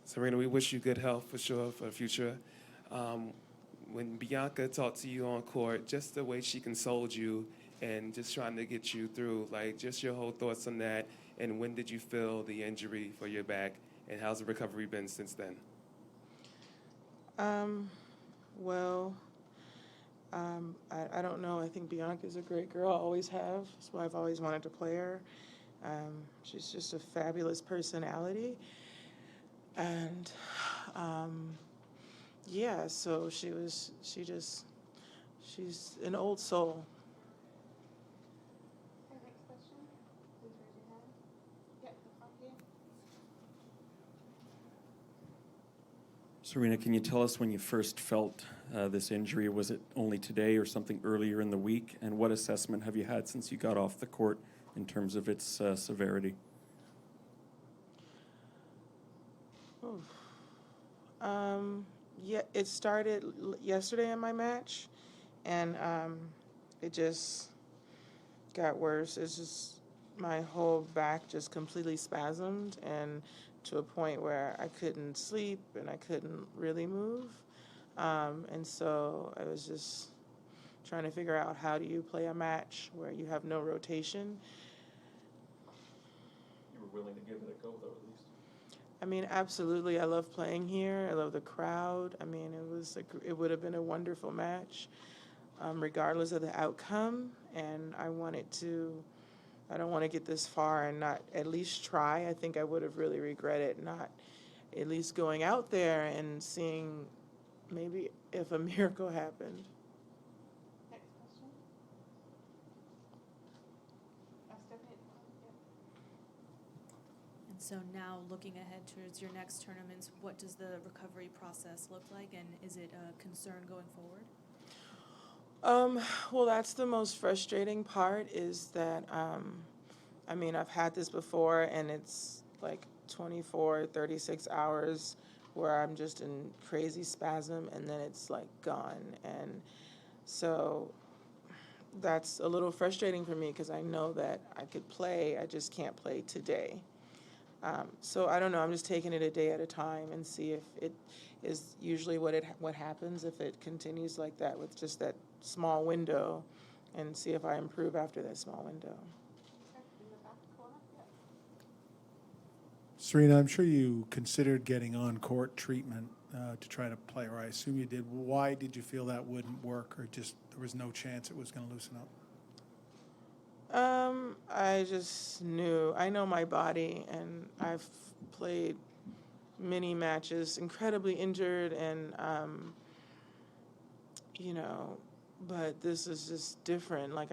Serena, we wish you good health for sure for the future. When Bianca talked to you on court, just the way she consoled you and just trying to get you through, like just your whole thoughts on that, and when did you feel the injury for your back, and how's the recovery been since then? Well, I don't know. I think Bianca's a great girl, always have. That's why I've always wanted to play her. She's just a fabulous personality. And yeah, so she's an old soul. Okay, next question. Please raise your hand. Yep, the front here. Serena, can you tell us when you first felt this injury? Was it only today or something earlier in the week? And what assessment have you had since you got off the court in terms of its severity? Oof. Yeah, it started yesterday in my match, and it just got worse. It's just my whole back just completely spasmed, and to a point where I couldn't sleep and I couldn't really move. And so I was just trying to figure out, how do you play a match where you have no rotation? You were willing to give it a go, though, at least. I mean, absolutely. I love playing here. I love the crowd. I mean, it would have been a wonderful match, regardless of the outcome. And I don't want to get this far and not at least try. I think I would have really regretted not at least going out there and seeing maybe if a miracle happened. Next question. Stephanie. Yep. And so now looking ahead towards your next tournaments, what does the recovery process look like, and is it a concern going forward? Well, that's the most frustrating part, is that, I mean, I've had this before, and it's like 24, 36 hours where I'm just in crazy spasm, and then it's like gone. And so that's a little frustrating for me, because I know that I could play, I just can't play today. So I don't know, I'm just taking it a day at a time and see if it is usually what happens, if it continues like that with just that small window, and see if I improve after that small window. Okay, in the back corner. Yep. Serena, I'm sure you considered getting on-court treatment to try to play, or I assume you did. Why did you feel that wouldn't work, or just there was no chance it was going to loosen up? I just knew. I know my body, and I've played many matches, incredibly injured, and but this is just different. Like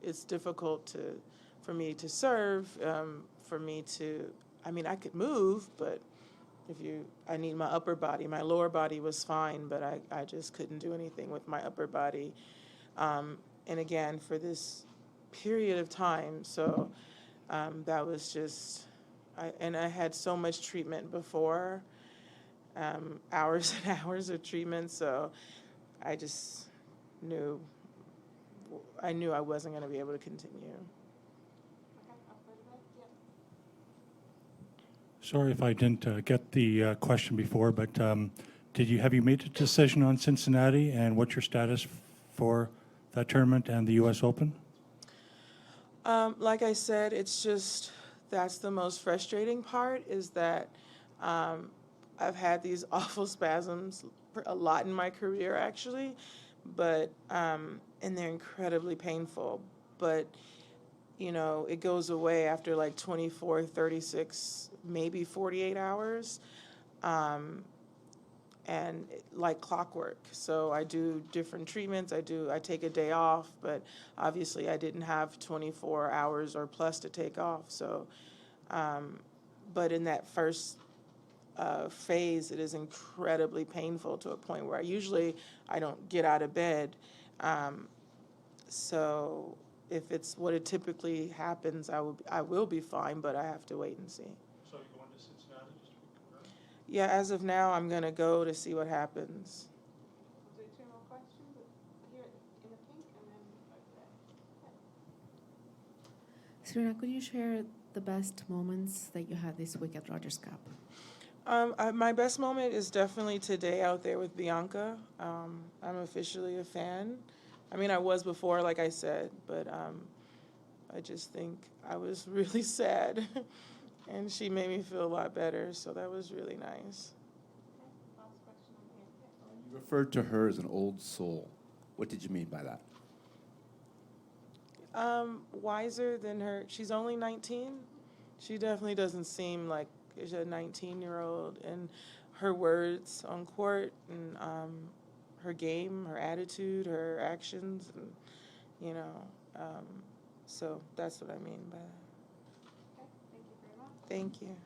it's difficult for me to serve, for me to. I mean, I could move, but I need my upper body. My lower body was fine, but I just couldn't do anything with my upper body. And again, for this period of time, so that was just. I had so much treatment before, hours and hours of treatment, so I just knew I wasn't going to be able to continue. Okay, up further back. Yep. Sorry if I didn't get the question before, but have you made a decision on Cincinnati, and what's your status for that tournament and the U.S. Open? Like I said, it's just, that's the most frustrating part, is that I've had these awful spasms a lot in my career, actually, but and they're incredibly painful. But it goes away after like 24, 36, maybe 48 hours, and like clockwork. So I do different treatments. I take a day off, but obviously I didn't have 24 hours or plus to take off. So, but in that first phase, it is incredibly painful, to a point where I don't get out of bed. So if it's what it typically happens, I will be fine, but I have to wait and see. So you're going to Cincinnati, just to be correct? Yeah, as of now, I'm going to go to see what happens. We'll do two more questions. Here in the pink, and then over there. Serena, could you share the best moments that you had this week at Rogers Cup? My best moment is definitely today out there with Bianca. I'm officially a fan. I mean, I was before, like I said, but I just think I was really sad, and she made me feel a lot better, so that was really nice. Last question on here. You referred to her as an old soul. What did you mean by that? Wiser than her. She's only 19. She definitely doesn't seem like she's a 19-year-old, and her words on court and her game, her attitude, her actions, and you know, so that's what I mean by that. Okay, thank you very much. Thank you.